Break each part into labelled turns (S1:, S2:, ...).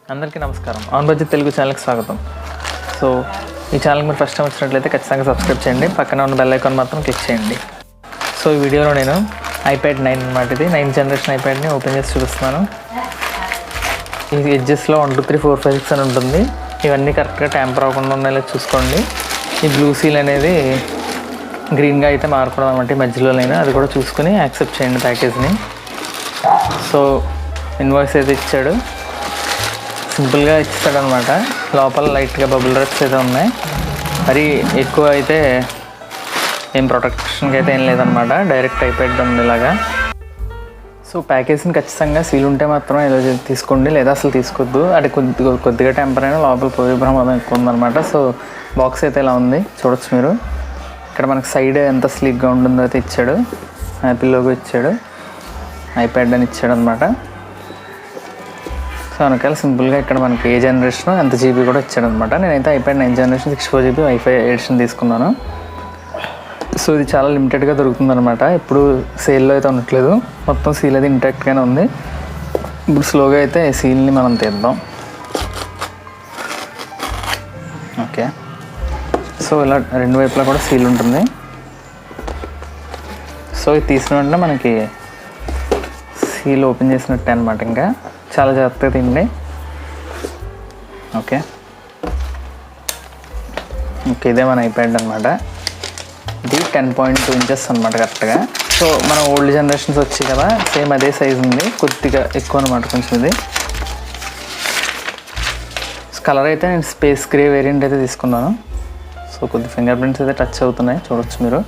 S1: అందరికీ నమస్కారం. On budget Telugu ఛానల్కి స్వాగతం. సో ఈ ఛానల్కి మీరు ఫస్ట్ టైం వచ్చినట్లయితే ఖచ్చితంగా సబ్స్క్రైబ్ చేయండి, పక్కన ఉన్న బెల్ ఐకాన్ మాత్రం క్లిక్ చేయండి. సో ఈ వీడియోలో నేను iPad 9 అన్నమాట, ఇది 9th జనరేషన్ iPadని ఓపెన్ చేసి చూపిస్తున్నాను. ఈ ఎడ్జెస్లో 1 2 3 4 5 6 అని ఉంటుంది. ఇవన్నీ కరెక్ట్గా ట్యాంపర్ అవ్వకుండా ఉండేలా చూసుకోండి. ఈ బ్లూ సీల్ అనేది గ్రీన్గా అయితే మారకూడదు అనమాట, ఈ మధ్యలోనైనా అది కూడా చూసుకుని యాక్సెప్ట్ చేయండి ప్యాకేజ్ని. సో ఇన్వాయిస్ అయితే ఇచ్చాడు, సింపుల్గా ఇచ్చాడు అనమాట. లోపల లైట్గా బబుల్ ర్యాప్స్ అయితే ఉన్నాయి, మరి ఎక్కువ అయితే ఏం ప్రొటెక్షన్కి అయితే ఏం లేదనమాట, డైరెక్ట్ iPad ఉంది ఇలాగా. సో ప్యాకేజ్ని ఖచ్చితంగా సీల్ ఉంటే మాత్రమే ఇలా తీసుకోండి, లేదా అసలు తీసుకోవద్దు. అది కొద్దిగా టెంపర్ అయినా లోపల పోయే ప్రమాదం ఎక్కువ ఉందన్నమాట. సో బాక్స్ అయితే ఇలా ఉంది, చూడొచ్చు మీరు. ఇక్కడ మనకు సైడ్ ఎంత స్లీక్గా ఉంటుందో అయితే ఇచ్చాడు, యాపిల్ లోగో ఇచ్చాడు, iPad అని ఇచ్చాడు అనమాట. సో వెనకాల సింపుల్గా ఇక్కడ మనకి ఏ జనరేషన్ ఎంత జీబీ కూడా ఇచ్చాడు అనమాట. నేనైతే iPad 9 generation 64 GB wifi edition తీసుకున్నాను. సో ఇది చాలా లిమిటెడ్గా దొరుకుతుంది అనమాట, ఇప్పుడు సేల్లో అయితే ఉండట్లేదు, మొత్తం సీల్ అయితే ఇంటాక్ట్గానే ఉంది. ఇప్పుడు స్లోగా అయితే సీల్ని మనం తీద్దాం. ఓకే, సో ఇలా రెండు వైపులా కూడా సీల్ ఉంటుంది. సో ఇది తీసిన వెంటనే మనకి సీల్ ఓపెన్ చేసినట్టే అనమాట. ఇంకా చాలా జాగ్రత్తగా తిండి. ఓకే ఓకే ఇదే మన iPad అనమాట. ఇది 10.2 ఇంచెస్ అనమాట కరెక్ట్గా. సో మన ఓల్డ్ జనరేషన్స్ వచ్చాయి కదా, సేమ్ అదే సైజ్ ఉంది, కొద్దిగా ఎక్కువ అనమాట కొంచెం. ఇది కలర్ అయితే నేను స్పేస్ గ్రే వేరియంట్ అయితే తీసుకున్నాను. సో కొద్ది ఫింగర్ ప్రింట్స్ అయితే టచ్ అవుతున్నాయి, చూడొచ్చు మీరు.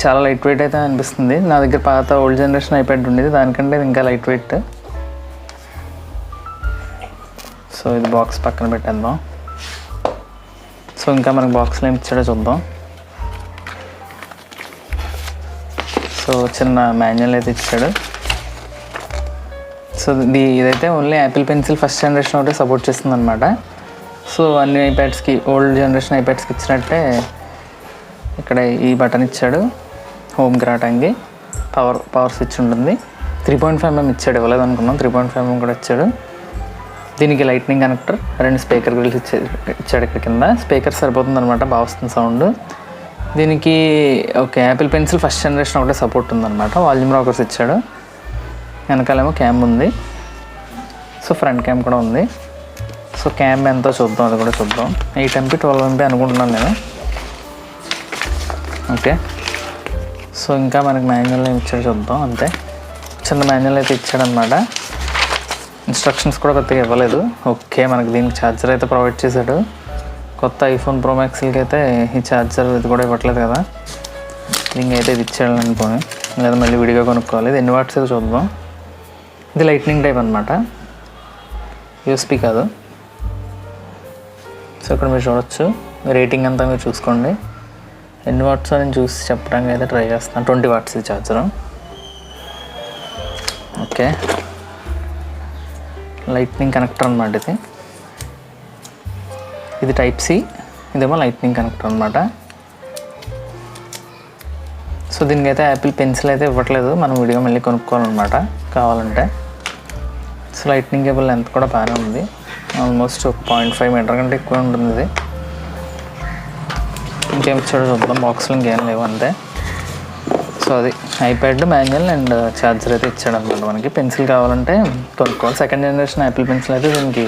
S1: చాలా లైట్ వెయిట్ అయితే అనిపిస్తుంది. నా దగ్గర పాత ఓల్డ్ జనరేషన్ iPad ఉండేది, దానికంటే ఇంకా లైట్ వెయిట్. సో ఇది బాక్స్ పక్కన పెట్టేద్దాం. సో ఇంకా మనకు బాక్స్లో ఏమి ఇచ్చాడో చూద్దాం. సో చిన్న మాన్యువల్ అయితే ఇచ్చాడు. సో ఇదైతే only Apple pencil first generation ఒకటే సపోర్ట్ చేస్తుంది అనమాట. సో అన్ని iPadsకి ఓల్డ్ జనరేషన్ iPadsకి ఇచ్చినట్టే ఇక్కడ ఈ బటన్ ఇచ్చాడు, హోమ్కి రావడానికి పవర్ స్విచ్ ఉంటుంది. 3.5mm ఇచ్చాడు, ఇవ్వలేదు అనుకున్నాం, 3.5mm కూడా ఇచ్చాడు. దీనికి లైట్నింగ్ కనెక్టర్, 2 స్పీకర్ గ్రిల్స్ ఇచ్చాడు ఇక్కడ కింద. స్పీకర్ సరిపోతుంది అనమాట, బాగా వస్తుంది సౌండ్. దీనికి okay Apple pencil first generation ఒకటే సపోర్ట్ ఉందన్నమాట. వాల్యూమ్ రాకర్స్ ఇచ్చాడు, వెనకాలేమో క్యామ్ ఉంది. సో ఫ్రంట్ క్యామ్ కూడా ఉంది. సో క్యామ్ ఎంతో చూద్దాం, అది కూడా చూద్దాం. 8MP 12MP అనుకుంటున్నాను నేను. ఓకే, సో ఇంకా మనకి మాన్యువల్ ఏమి ఇచ్చాడు చూద్దాం. అంతే, చిన్న మాన్యువల్ అయితే ఇచ్చాడనమాట. ఇన్స్ట్రక్షన్స్ కూడా కొత్తగా ఇవ్వలేదు. ఓకే, మనకి దీనికి ఛార్జర్ అయితే ప్రొవైడ్ చేశాడు. కొత్త iPhone Pro Maxలకి అయితే ఈ ఛార్జర్ ఇది కూడా ఇవ్వట్లేదు కదా, దీనికి అయితే ఇది ఇచ్చాడు అనుకోని, లేదా మళ్ళీ విడిగా కొనుక్కోవాలి. ఇది ఎన్ని వాట్స్ అయితే చూద్దాం. ఇది లైట్నింగ్ టైప్ అనమాట, USB కాదు. సో ఇక్కడ మీరు చూడొచ్చు, రేటింగ్ అంతా మీరు చూసుకోండి. ఎన్ని వాట్స్ నేను చూసి చెప్పడానికి అయితే ట్రై చేస్తాను. 20 వాట్స్ ఇది ఛార్జరు. ఓకే, లైట్నింగ్ కనెక్టర్ అనమాట ఇది. ఇది టైప్ C, ఇదేమో లైట్నింగ్ కనెక్టర్ అనమాట. సో దీనికైతే యాపిల్ పెన్సిల్ అయితే ఇవ్వట్లేదు, మనం విడిగా మళ్ళీ కొనుక్కోవాలన్నమాట కావాలంటే. సో లైట్నింగ్ కేబుల్ లెంత్ కూడా బాగానే ఉంది, ఆల్మోస్ట్ 0.5 మీటర్ కంటే ఎక్కువ ఉంటుంది ఇది. ఇంకేం ఇచ్చాడో చూద్దాం. బాక్స్లో ఇంకేం లేవు అంతే. సో అది iPad మాన్యువల్ అండ్ ఛార్జర్ అయితే ఇచ్చాడు అనమాట. మనకి పెన్సిల్ కావాలంటే కొనుక్కోవాలి. సెకండ్ జనరేషన్ యాపిల్ పెన్సిల్ అయితే దీనికి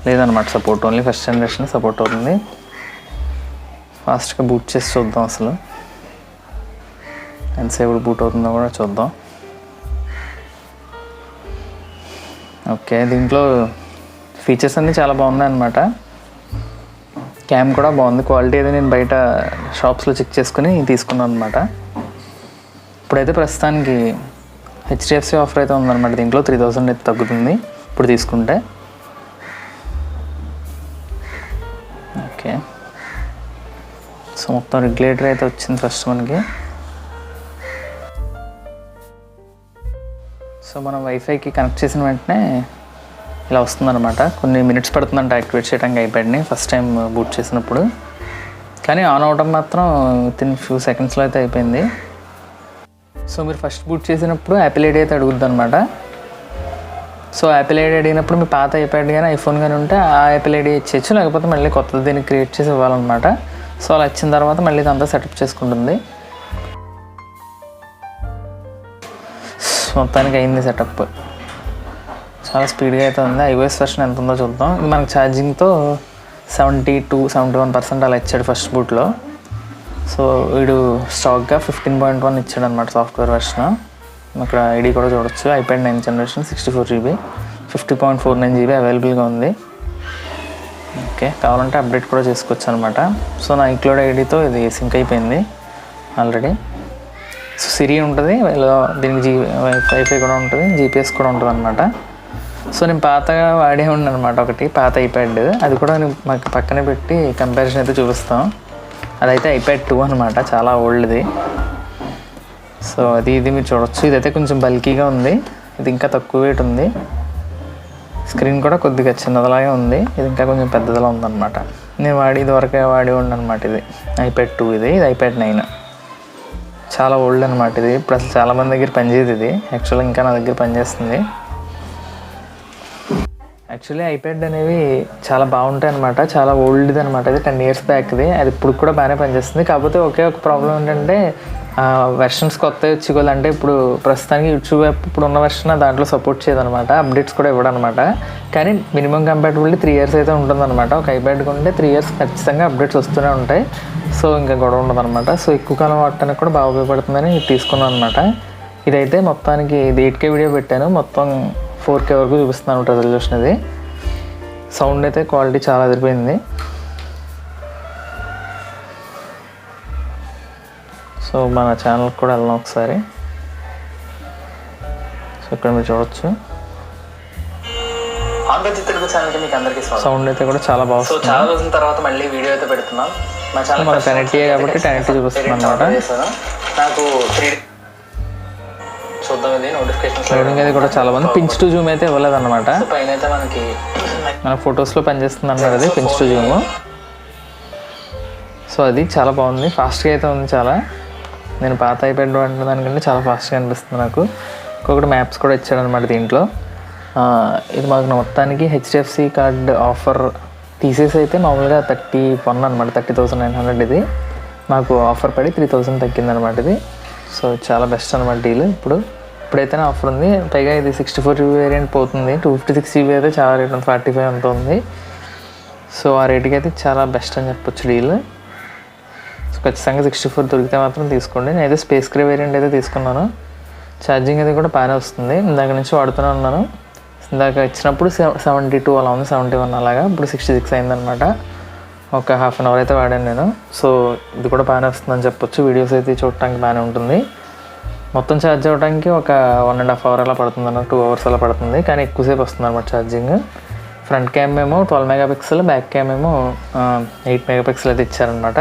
S1: లేదనమాట support, only first generation support అవుతుంది. ఫాస్ట్గా బూట్ చేసి చూద్దాం, అసలు ఎంతసేపు బూట్ అవుతుందో కూడా చూద్దాం. ఓకే, దీంట్లో ఫీచర్స్ అన్నీ చాలా బాగున్నాయి అనమాట. క్యామ్ కూడా బాగుంది, క్వాలిటీ అయితే నేను బయట షాప్స్లో చెక్ చేసుకుని తీసుకున్నాను అనమాట. ఇప్పుడైతే ప్రస్తుతానికి HDFC ఆఫర్ అయితే ఉందన్నమాట. దీంట్లో 3000 అయితే తగ్గుతుంది ఇప్పుడు తీసుకుంటే. ఓకే, సో మొత్తం రెగ్యులేటర్ అయితే వచ్చింది ఫస్ట్ మనకి. సో మనం వైఫైకి కనెక్ట్ చేసిన వెంటనే ఇలా వస్తుందన్నమాట. కొన్ని మినిట్స్ పడుతుందంట యాక్టివేట్ చేయడానికి iPadని ఫస్ట్ టైం బూట్ చేసినప్పుడు, కానీ ఆన్ అవడం మాత్రం వితిన్ ఫ్యూ సెకండ్స్లో అయితే అయిపోయింది. సో మీరు ఫస్ట్ బూట్ చేసినప్పుడు యాపిల్ ఐడి అయితే అడుగుద్ది అనమాట. సో యాపిల్ ఐడి అడిగినప్పుడు మీ పాత ఐప్యాడ్ కానీ ఐఫోన్ కానీ ఉంటే ఆ యాపిల్ ఐడి ఇచ్చేయచ్చు, లేకపోతే మళ్ళీ కొత్తది దీన్ని క్రియేట్ చేసి ఇవ్వాలన్నమాట. సో అలా ఇచ్చిన తర్వాత మళ్ళీ ఇదంతా సెటప్ చేసుకుంటుంది. మొత్తానికి అయింది సెటప్, చాలా స్పీడ్గా అయితే ఉంది. iOS వెర్షన్ ఎంత ఉందో చూద్దాం. ఇది మనకి ఛార్జింగ్తో 72-71% అలా ఇచ్చాడు ఫస్ట్ బూట్లో. సో వీడు స్టాక్గా 15.1 ఇచ్చాడు అనమాట సాఫ్ట్వేర్ వెర్షన్. అక్కడ ఐడి కూడా చూడొచ్చు. iPad 9 జనరేషన్ 64GB 50.49 GB అవైలబుల్గా ఉంది. ఓకే, కావాలంటే అప్డేట్ కూడా చేసుకోవచ్చు అనమాట. సో నా ఇంక్లూడ్ ఐడితో ఇది సింక్ అయిపోయింది ఆల్రెడీ. సో సిరి ఉంటుంది, దీనికి వైఫై కూడా ఉంటుంది, GPS కూడా ఉంటుంది అనమాట. సో నేను పాతగా వాడే ఉన్నాను అనమాట ఒకటి పాత ఐప్యాడ్, అది కూడా నేను మాకు పక్కనే పెట్టి కంపారిజన్ అయితే చూపిస్తాం. అదైతే iPad 2 అనమాట, చాలా ఓల్డ్ది. సో ఇది మీరు చూడొచ్చు. ఇదైతే కొంచెం బల్కీగా ఉంది, ఇది ఇంకా తక్కువ వెయిట్ ఉంది. స్క్రీన్ కూడా కొద్దిగా చిన్నదిలాగే ఉంది, ఇది ఇంకా కొంచెం పెద్దదిలా ఉందన్నమాట. నేను ఇదివరకే వాడి ఉండనమాట. ఇది iPad 2, ఇది iPad 9. చాలా ఓల్డ్ అనమాట ఇది. ఇప్పుడు అసలు చాలామంది దగ్గర పనిచేయదు ఇది. యాక్చువల్గా ఇంకా నా దగ్గర పనిచేస్తుంది. యాక్చువల్లీ ఐప్యాడ్ అనేవి చాలా బాగుంటాయి అనమాట, చాలా ఓల్డ్ది అనమాట. ఇది 10 years బ్యాక్ది. అది ఇప్పుడు కూడా బాగానే పనిచేస్తుంది. కాకపోతే ఒకే ఒక ప్రాబ్లం ఏంటంటే వెర్షన్స్ కొత్తవి వచ్చుకోవాలంటే ఇప్పుడు ప్రస్తుతానికి యూట్యూబ్ యాప్ ఇప్పుడు ఉన్న వెర్షన్ దాంట్లో సపోర్ట్ చేయదనమాట, అప్డేట్స్ కూడా ఇవ్వడనమాట. కానీ మినిమం కంపాటబిలిటీ 3 years అయితే ఉంటుందన్నమాట. ఒక ఐప్యాడ్కి ఉంటే 3 years ఖచ్చితంగా అప్డేట్స్ వస్తూనే ఉంటాయి. సో ఇంకా గొడవ ఉండదన్నమాట. సో ఎక్కువ కాలం వాడటానికి కూడా బాగా ఉపయోగపడుతుందని తీసుకున్నాను అనమాట. ఇదైతే మొత్తానికి ఇది 8K వీడియో పెట్టాను, మొత్తం 4K వరకు చూపిస్తున్నాను రెజల్యూషన్. ఇది సౌండ్ అయితే క్వాలిటీ చాలా అదిరిపోయింది. సో మన ఛానల్కి కూడా వెళ్దాం ఒకసారి. సో ఇక్కడ మీరు చూడొచ్చు, తెలుగు ఛానల్కి మీకు అందరికీ సౌండ్ అయితే కూడా చాలా బాగుంది. సో చాలా రోజుల తర్వాత మళ్ళీ వీడియో అయితే పెడుతున్నాం. మా ఛానల్ మన 1080 కాబట్టి 1080 చూపిస్తున్నాం అనమాట. నాకు 3D చూద్దాం, ఇది నోటిఫికేషన్ లోడింగ్ అయితే కూడా చాలా బాగుంది. పించ్ టు జూమ్ అయితే ఇవ్వలేదు అనమాట. పైన అయితే మన ఫొటోస్లో పనిచేస్తుంది అన్నారు అది పించ్ టు జూమ్. సో అది చాలా బాగుంది, ఫాస్ట్గా అయితే ఉంది చాలా. నేను పాత ఐప్యాడ్ వాడిన దానికంటే చాలా ఫాస్ట్గా అనిపిస్తుంది నాకు. ఇంకొకటి మ్యాప్స్ కూడా ఇచ్చాడనమాట దీంట్లో. ఇది మాకు మొత్తానికి HDFC కార్డ్ ఆఫర్ తీసేసి అయితే మామూలుగా 31 అనమాట, 30,900. ఇది మాకు ఆఫర్ పడి 3,000 తగ్గిందనమాట ఇది. సో చాలా బెస్ట్ అనమాట డీల్. ఇప్పుడైతేనే ఆఫర్ ఉంది. పైగా ఇది 64GB వేరియంట్ పోతుంది, 256GB అయితే చాలా రేట్ ఉంది, 45 అంత ఉంది. సో ఆ రేటుకి అయితే చాలా బెస్ట్ అని చెప్పొచ్చు డీల్. సో ఖచ్చితంగా 64 దొరికితే మాత్రం తీసుకోండి. నేనైతే స్పేస్ గ్రే వేరియంట్ అయితే తీసుకున్నాను. ఛార్జింగ్ అది కూడా బాగానే వస్తుంది, ఇందాక నుంచి వాడుతూనే ఉన్నాను. ఇందాక ఇచ్చినప్పుడు 72 అలా ఉంది, 71 అలాగా. ఇప్పుడు 66 అయిందనమాట. ఒక హాఫ్ అన్ అవర్ అయితే వాడాను నేను. సో ఇది కూడా బాగానే వస్తుందని చెప్పొచ్చు. వీడియోస్ అయితే చూడటానికి బాగానే ఉంటుంది. మొత్తం ఛార్జ్ అవ్వడానికి ఒక 1.5 hour అలా పడుతుంది అన్న, 2 hours అలా పడుతుంది. కానీ ఎక్కువసేపు వస్తుంది అనమాట ఛార్జింగ్. ఫ్రంట్ క్యామ్ ఏమో 12 MP, బ్యాక్ క్యామ్ ఏమో 8 MP అయితే ఇచ్చారనమాట.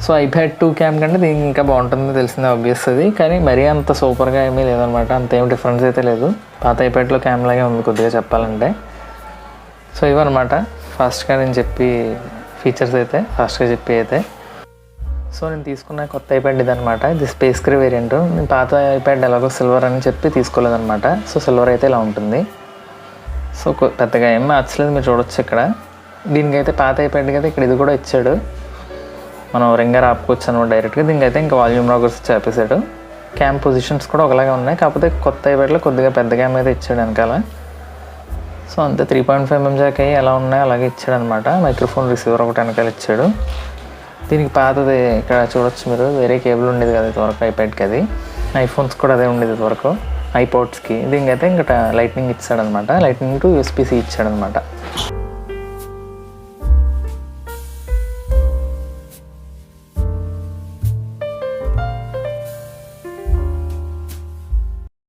S1: సో iPad 2 క్యామ్ కంటే దీనికి ఇంకా బాగుంటుంది తెలిసిందే, ఆబ్వియస్ అది. కానీ మరీ అంత సూపర్గా ఏమీ లేదనమాట, అంతేం డిఫరెన్స్ అయితే లేదు. పాత iPadలో క్యామ్ లాగే ఉంది కొద్దిగా చెప్పాలంటే. సో ఇవన్నమాట ఫాస్ట్గా నేను చెప్పి ఫీచర్స్ అయితే ఫాస్ట్గా చెప్పి అయితే. సో నేను తీసుకున్న కొత్త iPad ఇదనమాట. ఇది స్పేస్ గ్రే వేరియంట్. నేను పాత iPad ఎలాగో సిల్వర్ అని చెప్పి తీసుకోలేదనమాట. సో సిల్వర్ అయితే ఇలా ఉంటుంది. సో పెద్దగా ఏం మార్చలేదు, మీరు చూడొచ్చు ఇక్కడ. దీనికైతే పాత iPadకి అయితే ఇక్కడ ఇది కూడా ఇచ్చాడు, మనం రింగర్ ఆపుకోవచ్చు అనమాట డైరెక్ట్గా. దీనికైతే ఇంకా వాల్యూమ్ రాకర్స్ చెప్పేశాడు. క్యామ్ పొజిషన్స్ కూడా ఒకలాగే ఉన్నాయి, కాకపోతే కొత్త iPadలో కొద్దిగా పెద్ద క్యామ్ అయితే ఇచ్చాడు వెనకాల. సో అంతే 3.5mm జాక్ అయ్యి ఎలా ఉన్నాయో అలాగే ఇచ్చాడు అనమాట. మైక్రోఫోన్ రిసీవర్ ఒకటి వెనకాల ఇచ్చాడు. దీనికి పాతది ఇక్కడ చూడొచ్చు మీరు, వేరే కేబుల్ ఉండేది కదా ఇదివరకు iPadకి, అది ఐఫోన్స్ కూడా అదే ఉండేది ఇదివరకు iPodsకి. దీనికైతే ఇంకా లైట్నింగ్ ఇచ్చాడనమాట, లైట్నింగ్ టు USB-C ఇచ్చాడనమాట.